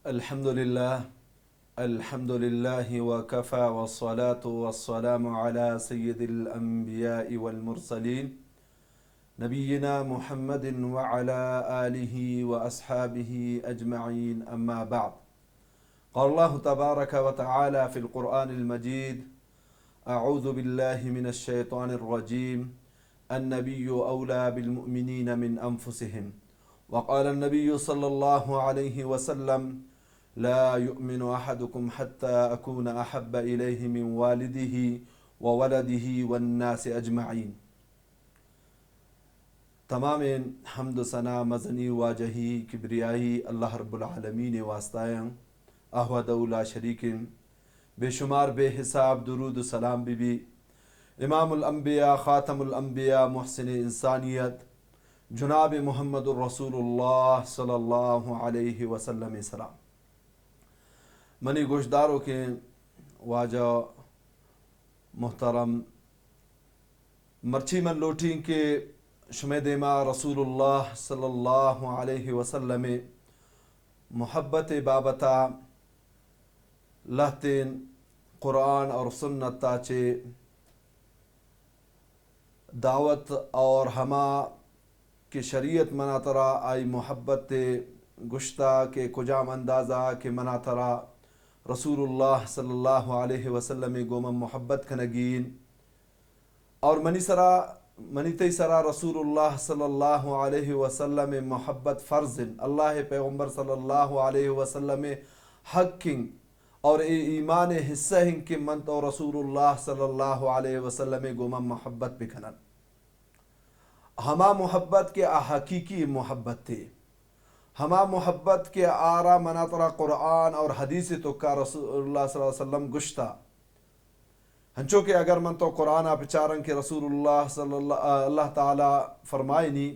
الحمد لله وكفى والصلاة والسلام على سيد الأنبياء والمرسلين نبينا محمد وعلى آله وأصحابه أجمعين أما بعد. قال الله تبارك وتعالى في القرآن المجيد: أعوذ بالله من الشيطان الرجيم. النبي أولى بالمؤمنين من أنفسهم. وقال النبي صلى الله عليه وسلم: لا يؤمن أحدكم حتى أكون أحب إليه من والده وولده والناس أجمعين. تمام حمد و ثنا مزنی واجہی کبریائی اللہ رب العالمین واسطائیں احمد لا شریک بے شمار بے حساب درود و سلام بی امام الانبیاء خاتم الانبیاء محسن انسانیت جناب محمد الرسول اللہ صلی اللہ علیہ وسلم سلام. منی گوشداروں کے واجہ محترم مرچی من لوٹیں کے شمع دیما رسول اللہ صلی اللہ علیہ وسلم محبت بابتا لہتین قرآن اور سنت تاچے دعوت اور ہما کہ شریعت منا ترا آئی محبت گشتہ کے کجام اندازہ کہ منا ترا رسول اللہ صلی اللہ علیہ وسلم گومم محبت کنگین اور منی تی سرا رسول اللہ صلی اللہ علیہ وسلم محبت فرض اللہ پیغمبر صلی اللہ علیہ وسلم حق کنگ اور ایمان حصہ ہنگ کہ من تو رسول اللہ صلی اللہ علیہ وسلم گومم محبت بکھنن ہما محبت کے حقیقی محبت تھے ہما محبت کے آرا مناطرہ قرآن اور حدیث تو کا رسول اللہ صلی اللہ علیہ وسلم گشتہ ہنچو کہ اگر من تو قرآن پچارن کے رسول اللہ صلی اللہ تعالی فرمائنی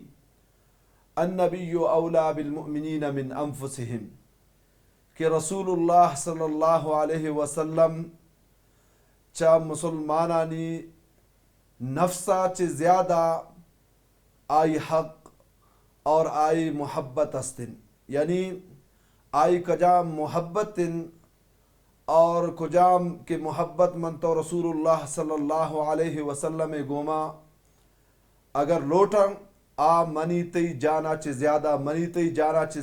النبی اولا بالمؤمنین من انفسهم کہ رسول اللہ صلی اللہ علیہ وسلم چا مسلمانانی نفسا چ زیادہ آئی حق اور آئی محبت استن یعنی آئی کجام محبت اور کجام کے محبت من تو رسول اللہ صلی اللہ علیہ وسلم گوما اگر لوٹن آ منی تی جانا چ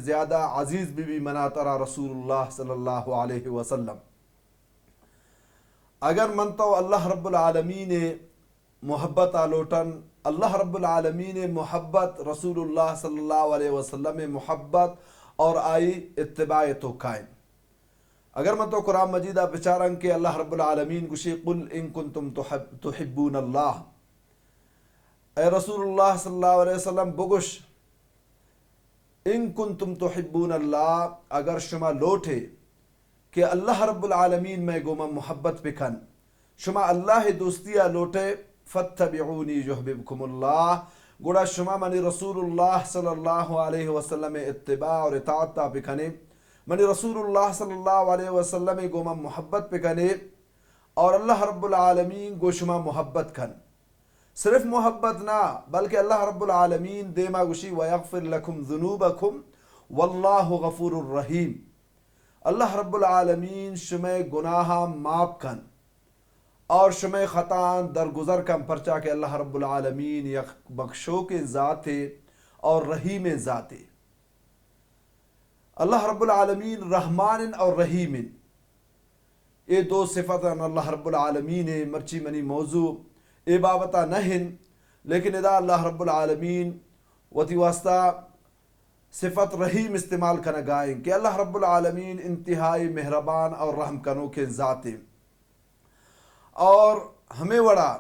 زیادہ عزیز بی منا ترا رسول اللہ صلی اللہ علیہ وسلم. اگر من تو اللہ رب العالمین محبت لوٹن اللہ رب العالمین محبت رسول اللہ صلی اللہ علیہ وسلم محبت اور آئی اتباع تو قائم. اگر من تو قرآن مجیدہ بچارن کہ اللہ رب العالمین گوشی قل ان کنتم تحبون اللہ اے رسول اللہ صلی اللہ علیہ وسلم بگوش ان کنتم تحبون اللہ اگر شما لوٹے کہ اللہ رب العالمین میں گوما محبت بکن شما اللہ دوستیہ لوٹے فاتبعونی یحببکم اللہ گوڑا شما منی رسول اللہ صلی اللہ علیہ وسلم اتباع اور اطاعت بکنے منی رسول اللہ صلی اللہ علیہ وسلم گوما محبت بکنے اور اللہ رب العالمین گو شما محبت کن. صرف محبت نہ بلکہ اللہ رب العالمین دیما گوشی ویغفر لکم ذنوبکم واللہ غفور الرحیم اللہ رب العالمین شما گناہ معاف کن اور شمع خطان درگزر کم پرچا کہ اللہ رب العالمین یک بخشو کے ذات اور رحیم ذات. اللہ رب العالمین رحمان اور رحیم یہ دو صفت اللہ رب العالمین مرچی منی موضوع اے بابتا نہن لیکن ادا اللہ رب العالمین وتی واسطہ صفت رحیم استعمال کرنا گائیں کہ اللہ رب العالمین انتہائی مہربان اور رحم کنو کے ذات. اور ہمیں وڑا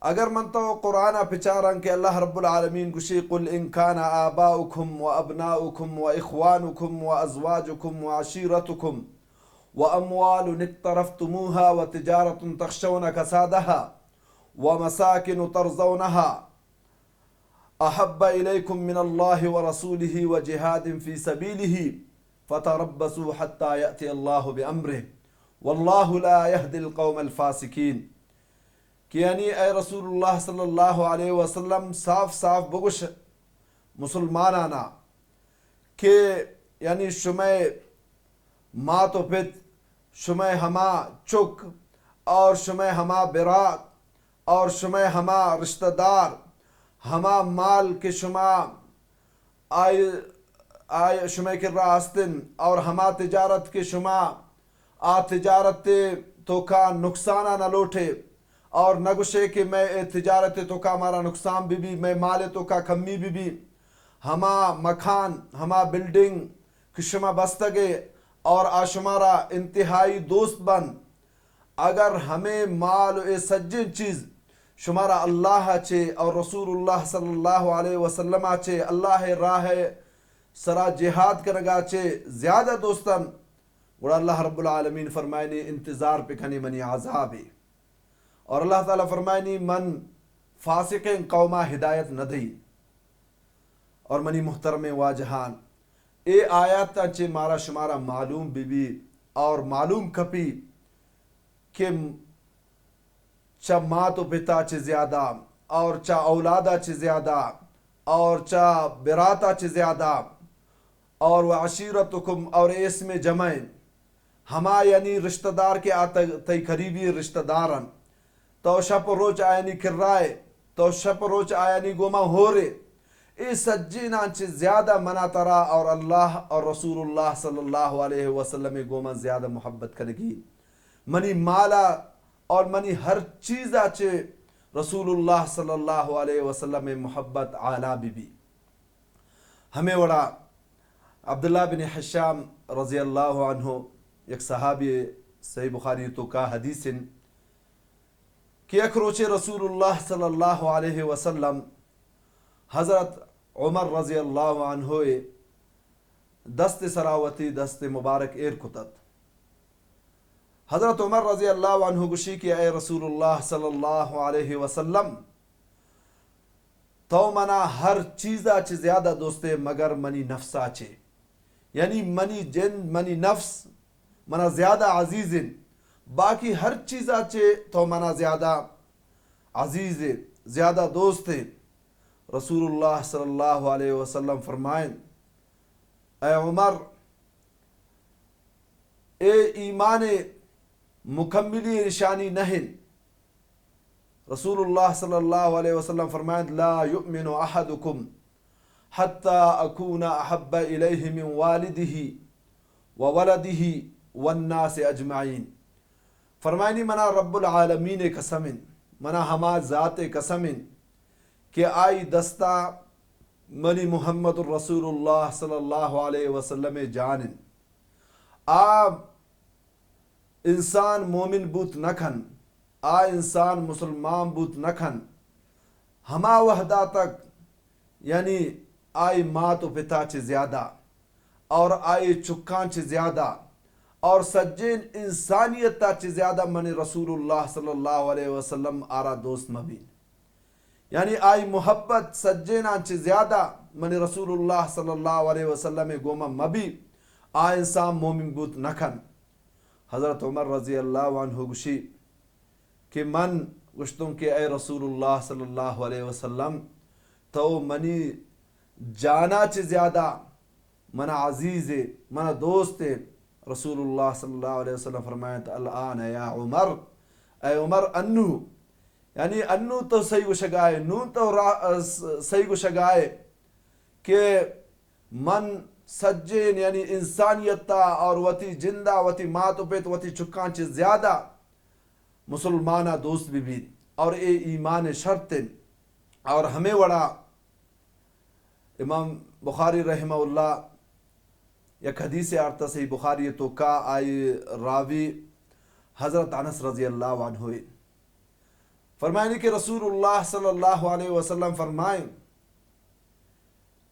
اگر من تو قرآن پچارن کہ اللہ رب العالمین گوشی قل ان کان آباؤکم و ابناؤکم و اخوانکم و ازواجکم و عشیرتکم و اموال اقترفتموها و تجارت تخشون کسادها و مساکن ترضونها احب الیکم من اللہ و رسولہ و جہاد فی سبیلہ فتربصوا حتی یأتی اللہ بامرہ واللہ لا یہدی القوم الفاسقین کہ یعنی اے رسول اللہ صلی اللہ علیہ وسلم صاف بگوش مسلمانانا کہ یعنی شمع ما تو پت شمع ہما چک اور شمع ہما برات اور شمع ہما رشتہ دار ہما مال کے شما آئے شمع کے راستن اور ہما تجارت کے شما تجارت تو کا نقصانہ نہ لوٹے اور نگوشے کہ میں تجارت تو کا ہمارا نقصان بھی میں مال تو کا کمی بھی ہما مکان ہما بلڈنگ کہ شما بستگے اور آشمارا انتہائی دوست بن اگر ہمیں مال و سجن چیز شمارا اللہ چے اور رسول اللہ صلی اللہ علیہ وسلم چے اللہ راہ سرا جہاد کرگا چے زیادہ دوستن اور اللہ رب العالمین فرمائنی انتظار پہ کھنی منی عذاب اور اللہ تعالیٰ فرمائنی من فاسق قوما ہدایت نہ دی اور منی محترم واجہان اے آیات چے مارا شمارا معلوم بھی اور معلوم کپی کہ چا ماں تو پتا چے زیادہ اور چا اولادا چے زیادہ اور چا براتا چے زیادہ اور وہ عشیرتکم اور اس میں جمعیں ہما یعنی رشتہ دار کے تی قریبی رشتہ دارن تو شپ روچ آیانی کر رائے تو شپ روچ آیانی گوما ہو رے اے سجینا چے زیادہ منا ترا اور اللہ اور رسول اللہ صلی اللہ علیہ وسلم گوما زیادہ محبت کرگی منی مالا اور منی ہر چیزا چے رسول اللہ صلی اللہ علیہ وسلم محبت عالی بھی ہمیں وڑا عبداللہ بن حشام رضی اللہ عنہ ایک صحابی صحیح بخاری تو کا حدیث کہ اکروچ رسول اللہ صلی اللہ علیہ وسلم حضرت عمر رضی اللہ عنہ دست سراوتی دست مبارک ایر کتت حضرت عمر رضی اللہ عنہ گشی کہ اے رسول اللہ صلی اللہ علیہ وسلم تو منا ہر چیزا چے زیادہ دوستے مگر منی نفسا چے یعنی منی جن منی نفس منا زیادہ عزیز باقی ہر چیزا چے تو منا زیادہ عزیز زیادہ دوست رسول اللہ صلی اللہ علیہ وسلم فرمائیں اے عمر اے ایمان مکملی نشانی نہیں رسول اللہ صلی اللہ علیہ وسلم فرمائیں لا یؤمن احدکم حتی اکون احب الیہ من والدہ وولدہ والناس اجمعین فرمائنی منا رب العالمین قسم منا ہما ذات قسم کہ آئی دستا منی محمد الرسول اللہ صلی اللہ علیہ وسلم جانن انسان مومن بوت نکھن انسان مسلمان بوت نکھن ہما وحدہ تک یعنی آئی ماں تو پتا چے زیادہ اور آئی چکان چے زیادہ اور سجین انسانیت تا چے زیادہ منی رسول اللہ صلی اللہ علیہ وسلم آرا دوست مبین یعنی آئی محبت سجینا چے زیادہ منی رسول اللہ صلی اللہ علیہ وسلم گوما مبی انسان مومن بوت نکھن حضرت عمر رضی اللہ عنہ گشی کہ من گشتوں کہ اے رسول اللہ صلی اللہ علیہ وسلم تو منی جانا چے زیادہ منا عزیز منا دوست رسول اللہ صلی اللہ علیہ وسلم فرمائیں الان یا عمر اے عمر انو یعنی انو تو صحیح گشگائے نون تو صحیح گشگائے کہ من سجین یعنی انسانیتا اور وتی جندہ وتی ماتو پیت وتی چکان چے زیادہ مسلمانہ دوست بھی اور اے ایمان شرط اور ہمیں وڑا امام بخاری رحمہ اللہ یک حدیث آرتا صحیح بخاری تو کا آئی راوی حضرت انس رضی اللہ عنہ فرمائیں کہ رسول اللہ صلی اللہ علیہ وسلم فرمائیں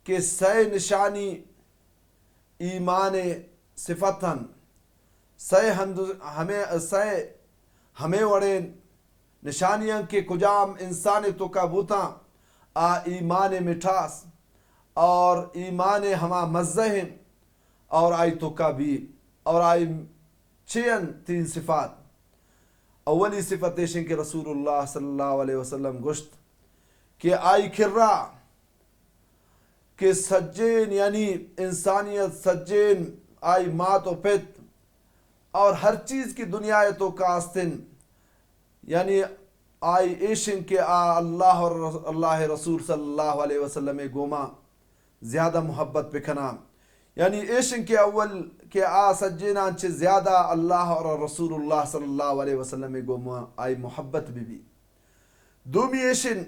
کہ سی نشانی ایمان صفتن ہمیں وڑے نشانیاں کے کجام انسان تو کا بوتا ایمان مٹھاس اور ایمان ہما مزہن اور آئی تو کا بھی اور آئی چین تین صفات اولی صفت دیشن کے رسول اللہ صلی اللہ علیہ وسلم گشت کہ آئی کھرا کہ سجین یعنی انسانیت سجین آئی مات و پت اور ہر چیز کی دنیا تو کاستن یعنی آئی ایشن کے اللہ اور اللہ رسول صلی اللہ علیہ وسلم گوما زیادہ محبت پکھنا یعنی ایشن کے اول کے سجینا چھ زیادہ اللہ اور رسول اللہ صلی اللہ علیہ وسلم گوما آئی محبت بھی دومی ایشن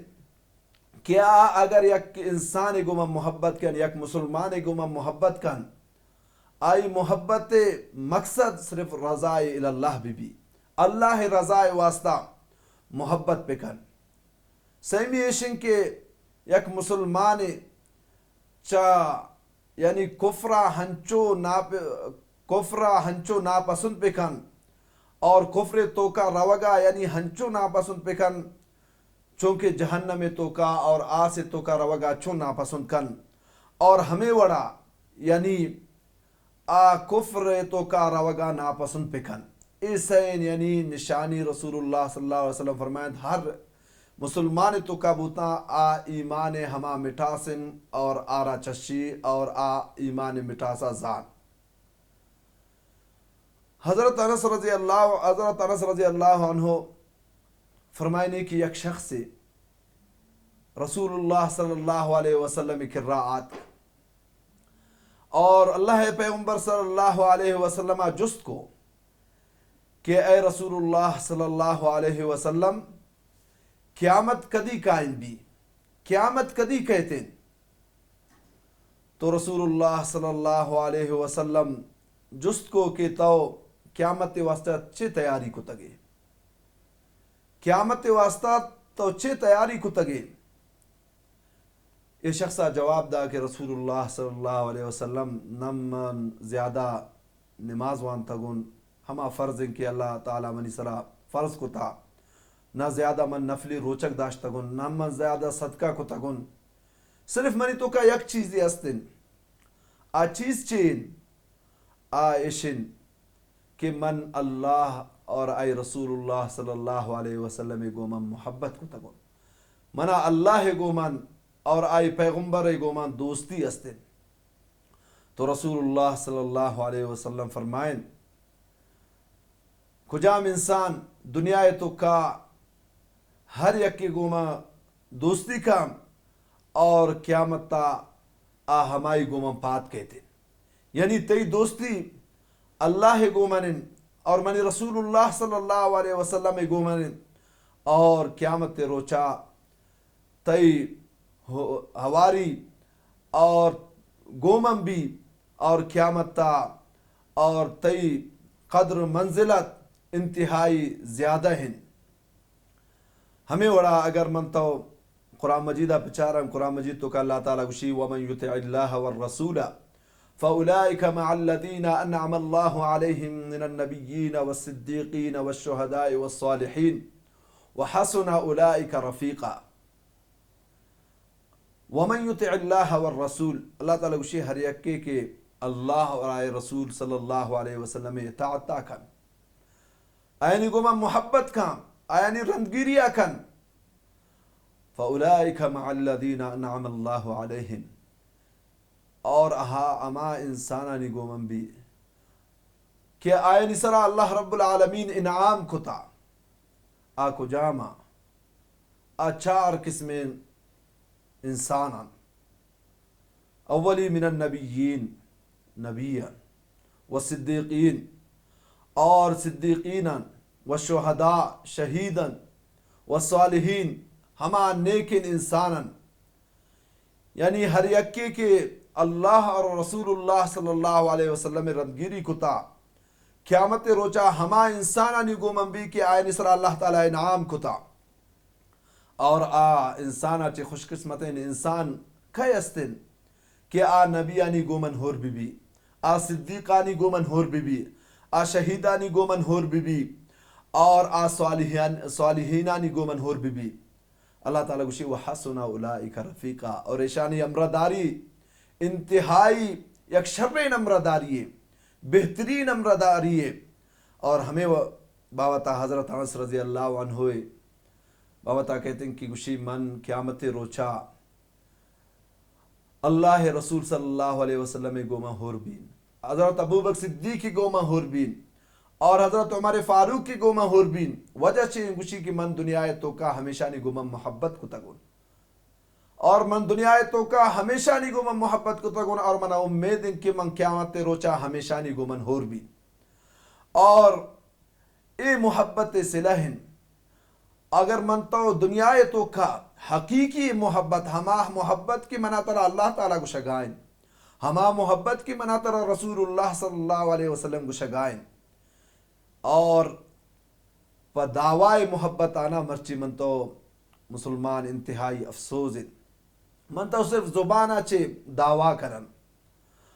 کیا اگر یک انسان گوما محبت کن یک مسلمان گوما محبت کن آئی محبت مقصد صرف رضائے اللہ بھی اللہ رضائے واسطہ محبت پہ کن سیمی ایشن کے یک مسلمان چا یعنی کفرہ ہنچو ناپسند پہ کن اور کفر تو کا روگا یعنی ہنچو ناپسند پہ کن چونکہ جہنم تو کا اور سے تو کا روگا چون ناپسند کن اور ہمیں وڑا یعنی کفر تو کا روگا ناپسند پہ کن اسین یعنی نشانی رسول اللہ صلی اللہ علیہ وسلم فرمائیں ہر مسلمان تو کا بوتا ایمان ہما مٹاسن اور آرا چشی اور ایمان مٹاسا زان حضرت انس رضی اللہ عنہ فرمائنے کی یک شخص سے رسول اللہ صلی اللہ علیہ وسلم کی راعات اور اللہ پیغمبر صلی اللہ علیہ وسلم جست کو کہ اے رسول اللہ صلی اللہ علیہ وسلم قیامت کدی قائم بھی قیامت کدی کہتے ہیں تو رسول اللہ صلی اللہ علیہ وسلم جست کو کہ تو قیامت واسطہ اچھے تیاری کو تگے قیامت واسطہ تو اچھے تیاری کو تگے یہ شخصہ جواب دا کہ رسول اللہ صلی اللہ علیہ وسلم نم زیادہ نماز وان تگن ہما فرض ان کے اللہ تعالیٰ منی سرا فرض کو تا نہ زیادہ من نفلی روچک داشت تگن نہ من زیادہ صدقہ کو تگن صرف منی تو کا یک چیز دی استن چیز چین ایشن کہ من اللہ اور اے رسول اللہ صلی اللہ علیہ وسلم گومن محبت کو تگن منا اللہ گومن اور آئی پیغمبر گومان دوستی استن تو رسول اللہ صلی اللہ علیہ وسلم فرمائیں کجام انسان دنیا تو کا ہر یک کی گوما دوستی کا اور قیامت تا ہمائی گوما پات کہتے یعنی تی دوستی اللہ گومن اور منی رسول اللہ صلی اللہ علیہ وسلم گومن اور قیامت روچا تی ہواری اور گومم بھی اور قیامت تا اور تی قدر منزلت انتہائی زیادہ ہیں ہمیں وڑا اگر منتو قرآن مجیدہ پچارم قرآن مجید تو کہ اللہ تعالیٰ گوشی ومن یطع اللہ والرسول فاولئک مع الذین انعم اللہ علیہم من النبیین والصدیقین والشہداء والصالحین وحسن اولئک رفیقا ومن یطع اللہ والرسول اللہ تعالیٰ گوشی ہر یکے کے اللہ اور آئے رسول صلی اللہ علیہ وسلم اطاعت کن آئینی گوما محبت کن آئینی رندگیری کن فاولئک مع الذین انعم اللہ علیہم اور اما انسانانی گومن بھی کہ آئینی سرا اللہ رب العالمین انعام کتا آکو جاما چار قسمیں انسانا اولی من النبیین نبیاً والصدیقین اور صدیقینا والشہداء شہیداً والصالحین ہما نیکن انسانا یعنی ہر یکی کے اللہ اور رسول اللہ صلی اللہ علیہ وسلم رندگیری کتا قیامت روچا ہما انسانانی گومن بھی کہ آئین اسرا اللہ تعالی انعام کتا اور انسانا چے خوش قسمتین انسان کئی استن کہ نبیانی گومن ہور بی صدیقانی گومن ہور بی شہیدانی گومن ہور بی اور صالحینانی گومن ہور بی اللہ تعالیٰ گوشی وحسن اولئک رفیقا اور ایشانی امرداری انتہائی یک شرین امرداری بہترین امرداری اور ہمیں بابتا حضرت انس رضی اللہ عنہ ہوئے بابتا کہتے ہیں کہ گوشی من قیامت روچا اللہ رسول صلی اللہ علیہ وسلم گوما ہور بین حضرت ابو بکر صدیق گوما ہور بین اور حضرت عمر فاروق کی گوما ہوربین وجہ چھ گوشی کی من دنیا تو کا ہمیشہ نی گوما محبت کو تگون اور من دنیا تو کا ہمیشہ نی گوما محبت کو تگون اور منا امید ان کہ من قیامت روچا ہمیشہ نی گومن ہوربین اور اے محبت صلہن اگر من تو دنیا تو کا حقیقی محبت ہما محبت کی منا ترا اللہ تعالیٰ کو شگائن ہما محبت کی منا ترا رسول اللہ صلی اللہ علیہ وسلم کو شگائن اور پا دعوی محبت آنا مرچی من تو مسلمان انتہائی افسوس من تو صرف زبان اچھے دعویٰ کرن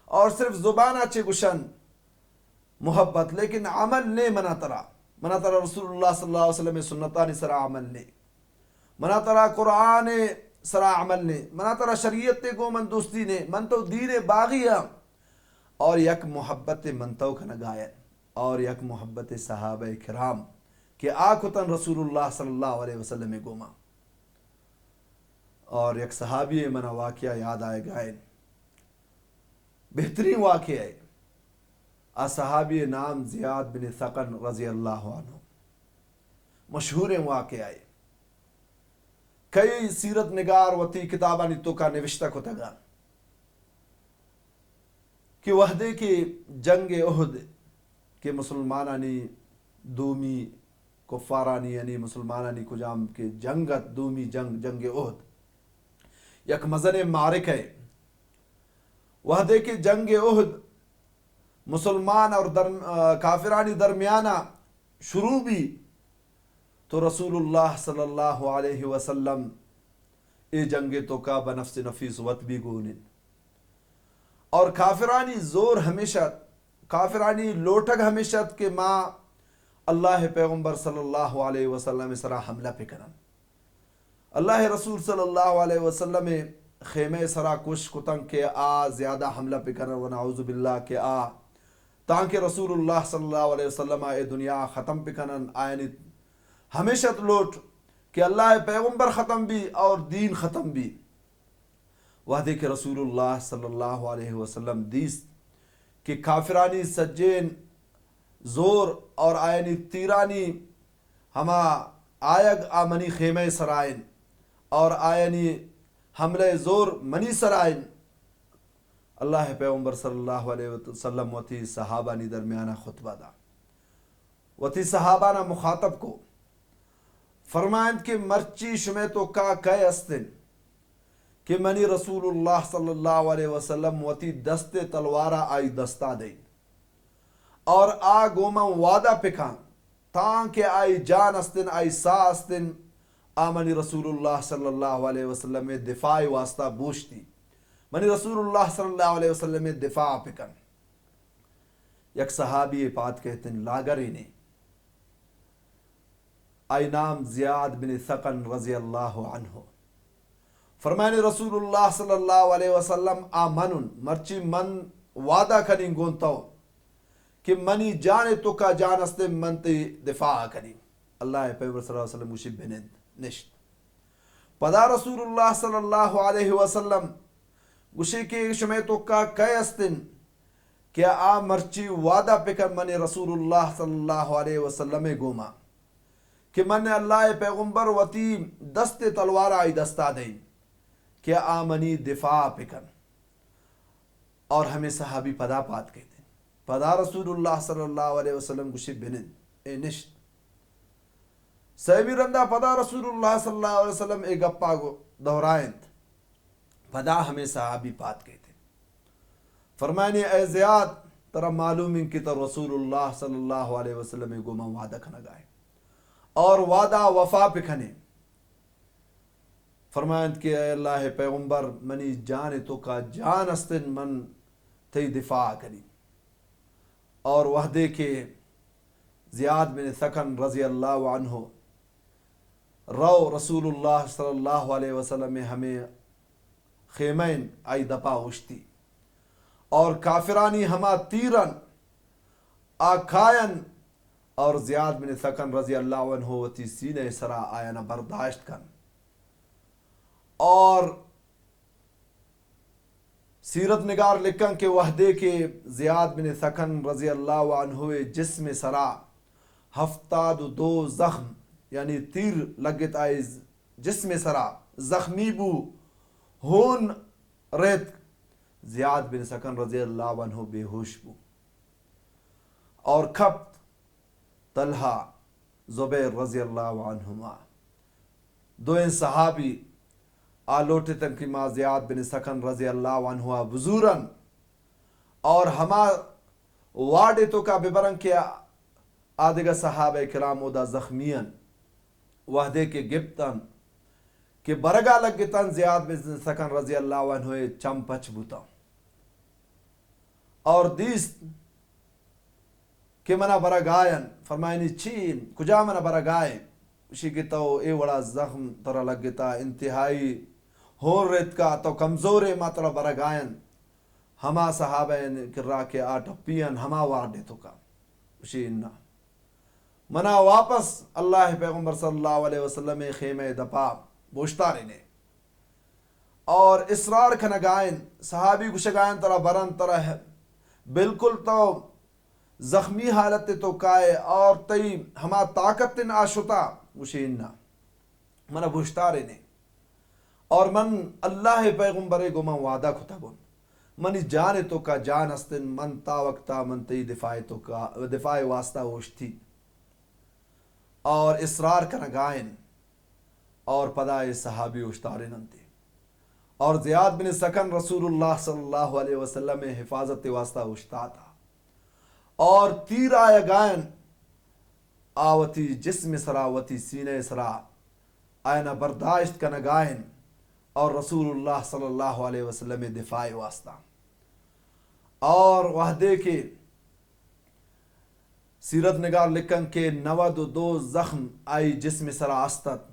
اور صرف زبان اچھے گشن محبت لیکن عمل نے منا ترا رسول اللہ صلی اللہ علیہ وسلم سنتانی سرا عمل نے منا ترا قرآن سرا عمل نے منا ترا شریعت کو من دوستی نے من تو دین باغیہ اور یک محبت منتو کا نگائن اور یک محبت صحابہ کرام کہ آکتن رسول اللہ صلی اللہ علیہ وسلم گوما اور یک صحابی منا واقعہ یاد آئے گائن بہترین واقعہ ہے صحابی نام زیاد بن ثقن رضی اللہ عنہ مشہور واقعہ ہے کئی سیرت نگار وتی کتابانی تو کا نوشتہ کو تگا کہ وحدے کی جنگ احد کے مسلمانانی دومی کفارانی یعنی مسلمانانی کجام کے جنگت دومی جنگ احد یک مزن معرک ہے وحدے کی جنگ احد مسلمان اور کافرانی درمیانہ شروع بھی تو رسول اللہ صلی اللہ علیہ وسلم اے جنگ تو کا بنفس نفیس وط بھی گونن اور کافرانی زور ہمیشہ کافرانی لوٹگ ہمیشہ کہ ماں اللہ پیغمبر صلی اللہ علیہ وسلم سرا حملہ پہ کرن اللہ رسول صلی اللہ علیہ وسلم خیمے سرا کش کتن کے زیادہ حملہ پہ کرن ونعوذ باللہ کے تاکہ رسول اللہ صلی اللہ علیہ وسلم اے دنیا ختم پہ کنن آئینی ہمیشہ لوٹ کہ اللہ پیغمبر ختم بھی اور دین ختم بھی وعدے کہ رسول اللہ صلی اللہ علیہ وسلم دیس کہ کافرانی سجین زور اور آئینی تیرانی ہما آیگ آمنی خیمہ سرائن اور آئینی حملے زور منی سرائن اللہ پیغمبر صلی اللہ علیہ وسلم وتی صحابانی درمیانہ خطبہ دا وتی صحابانہ مخاطب کو فرمائند کہ مرچی شمے تو کا کئے استن کہ منی رسول اللہ صلی اللہ علیہ وسلم وتی دست تلوارہ آئی دستا دیں اور گوما وعدہ پکھان تاکہ آئی جان استن آئی سا استن منی رسول اللہ صلی اللہ علیہ وسلم دفاع واسطہ بوشتی منی رسول اللہ صلی اللہ علیہ وسلم دفاع پکن یک صحابی بات کہتے ہیں لاگری نے آئی نام زیاد بن ثقن رضی اللہ عنہ فرمائے رسول اللہ صلی اللہ علیہ وسلم آمنن مرچی من وعدہ کنی گونتاو کہ منی جانے تو کا جان استے منتی دفاع کنی اللہ پیغمبر صلی اللہ علیہ وسلم مشی بنند نشت پدا رسول اللہ صلی اللہ علیہ وسلم گوشی کے شمے تو کا کئے استن کیا مرچی وعدہ پکر من رسول اللہ صلی اللہ علیہ وسلم گوما کہ من اللہ پیغمبر وتی دست تلوار آئی دستا دیں کیا منی دفاع پکر اور ہمیں صحابی پدا پات کہتے ہیں پدا رسول اللہ صلی اللہ علیہ وسلم گوشی بنند اے نشت صحیبی رندہ پدا رسول اللہ صلی اللہ علیہ وسلم اے گپا گو دہرائند پدا ہمیں صحابی پات کہتے فرمائنے اے زیاد ترہ معلوم ان کی تر رسول اللہ صلی اللہ علیہ وسلم گوما وعدہ کھنا گائے اور وعدہ وفا پکھنے فرمائند کہ اے اللہ پیغمبر منی جان تو کا جان استن من تی دفاع کری اور وحدے کے زیاد بن ثقن رضی اللہ عنہ رو رسول اللہ صلی اللہ علیہ وسلم ہمیں خیمین آئی دپا اوشتی اور کافرانی ہما تیرن آکھائن اور زیاد بن ثقن رضی اللہ عنہ وتی سینے سرا آینا برداشت کن اور سیرت نگار لکھن کے وحدے کے زیاد بن سکن رضی اللہ عنہ جسم سرا ہفتاد دو زخم یعنی تیر لگت آئے جسم سرا زخمی بو ہون ریت زیاد بن سکن رضی اللہ عنہ بے ہوش بو اور کھپت طلحہ زبیر رضی اللہ عنہما دوئیں صحابی آلوٹے تنکی ما زیاد بن سکن رضی اللہ عنہ بزورن اور ہما واڈے تو کا ببرن کیا آدھگا صحابہ کرام دا زخمین وحدے کے گپتن کہ برگا لگتن زیاد بن سکن رضی اللہ عنہ چم پچ بوتا اور دیست کہ منا برگائن فرمائنی چین کجا منا برگائن اسی کی تو اے وڑا زخم ترہ لگتا انتہائی ہون ریت کا تو کمزورے ما ترہ برگائن ہما صحابہ کرا کے آٹھ پین ہما واردے تو کا اسی انہا منا واپس اللہ پیغمبر صلی اللہ علیہ وسلم خیمہ دپا بوشتا رہنے اور اسرار کھنگائن صحابی کو شگائن ترہ برن ترہ بالکل تو زخمی حالت تو کائے اور تی ہما طاقت تن آشتا وشیننا منا بوشتارے نے اور من اللہ پیغمبر گو من وعدہ کتبون منی جانے تو کا جان استن من تا وقتا من تی دفاع واسطہ ہوشتی اور اصرار کنگائن اور پدائے صحابی اشتارے ننتے اور زیاد بن سکن رسول اللہ صلی اللہ علیہ وسلم حفاظت واسطہ اشتا تھا اور تیر آیا گائن آوتی جسم سرا وتی سینے سرا آئینہ برداشت کا نگائن اور رسول اللہ صلی اللہ علیہ وسلم دفاع واسطہ اور وحدے کے سیرت نگار لکھن کے 92 زخم آئی جسم سرا استت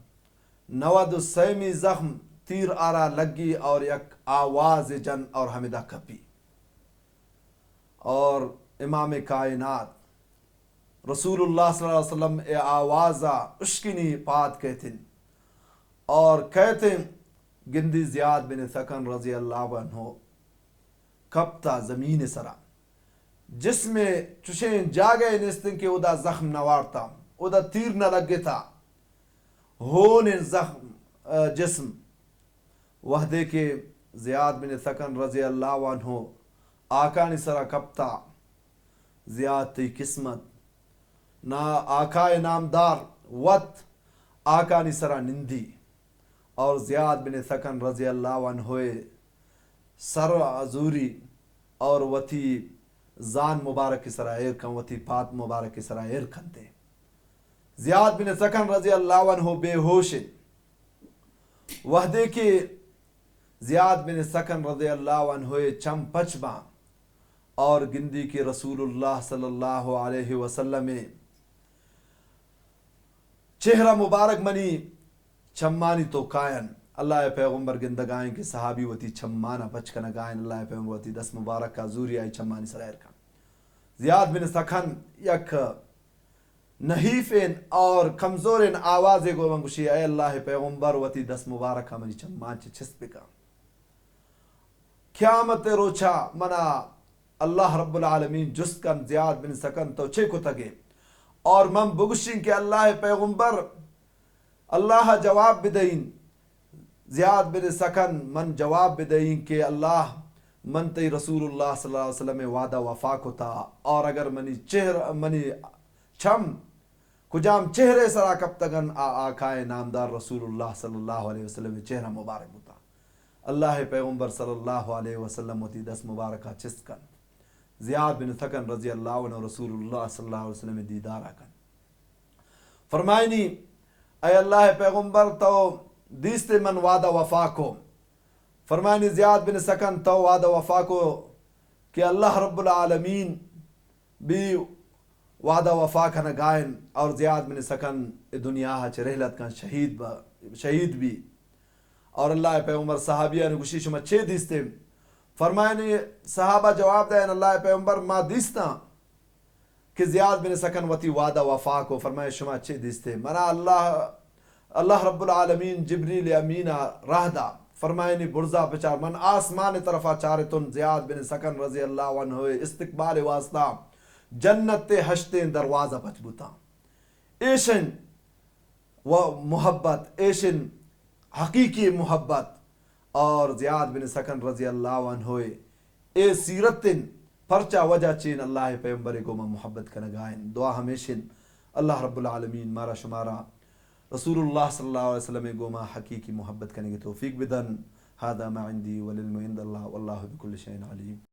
96 زخم تیر آرا لگی اور یک آواز جن اور حمدہ کپی اور امام کائنات رسول اللہ صلی اللہ علیہ وسلم اے آوازہ اشکنی پات کہتے ہیں اور کہتے ہیں گندی زیاد بن سکن رضی اللہ عنہ کپتا زمین سرا جس میں چشیں جاگئے نستن کے ادا زخم نوارتا ادا تیر نہ لگے تھا ہون زخم جسم وحدے کے زیاد بن سکن رضی اللہ عنہ آقا نے سرا کپتا زیاد تی قسمت نا آقا نامدار وط آقا نے سرا نندی اور زیاد بن سکن رضی اللہ عنہ سر عزوری اور وتی زان مبارک سرا ایر کن وتی پات مبارک سرا ایر کھنتے زیاد بن سکن رضی اللہ عنہ بے ہوش وحدے کے زیاد بن سکن رضی اللہ عنہ چم پچباں اور گندی کے رسول اللہ صلی اللہ علیہ وسلم چہرہ مبارک منی چمانی تو کائن اللہ پیغمبر گندگائیں کے صحابی وتی چمانا بچکن گائن اللہ پیغمبر وتی دس مبارک کا زوری آئی چمانی سرائر کا زیاد بن سکن یک نحیفین اور کمزورین آوازے کو منگوشی اے اللہ پیغمبر وتی دس مبارک کا منی چمان چی چھسپے کا قیامت روچا منا اللہ رب العالمین جست کن زیاد بن سکن تو چھے کو تگے اور من بگشین کہ اللہ پیغمبر اللہ جواب بدین زیاد بن سکن من جواب بدین کہ اللہ من تی رسول اللہ صلی اللہ علیہ وسلم وعدہ وفا کو تا اور اگر منی چھم کجام چہرے سرا کب تگن آقائے نامدار رسول اللہ صلی اللہ علیہ وسلم چہرہ مبارک ہوتا اللہ پیغمبر صلی اللہ علیہ وسلم ہوتی دس مبارکہ چست کن زیاد بن سکن رضی اللہ عنہ رسول اللہ صلی اللہ علیہ وسلم دیدار آکن فرمائنی اے اللہ پیغمبر تو دیستے من وعدہ وفا کو فرمائنی زیاد بن سکن تو وعدہ وفا کو کہ اللہ رب العالمین بھی وعدہ وفا کا نگائن اور زیاد بن سکن دنیا چ رحلت کا شہید بھی اور اللہ پیغمبر صحابیہ نے گوشی شما چھے دیستے فرمائنی صحابہ جواب دیں اللہ پیغمبر ما دیستا کہ زیاد بن سکن وتی وعدہ وفا کو فرمائے شما چھے دیستے منا اللہ رب العالمین جبریل امینہ راہ دا فرمائے نی برزا پچار من آسمان طرفا چارتن زیاد بن سکن رضی اللہ عنہ استقبال واسطہ جنت ہشتے دروازہ پچ بوتا ایشن و محبت ایشن حقیقی محبت اور زیاد بن سکن رضی اللہ عنہ اے سیرتن پرچا وجہ چین اللہ پیغمبر کو محبت کنگائن دعا ہمیشن اللہ رب العالمین مارا شمارا رسول اللہ صلی اللہ علیہ وسلم گوما حقیقی محبت کرنے کی توفیق بدن. هذا ما عندي والعلم عند الله والله بكل شيء عليم.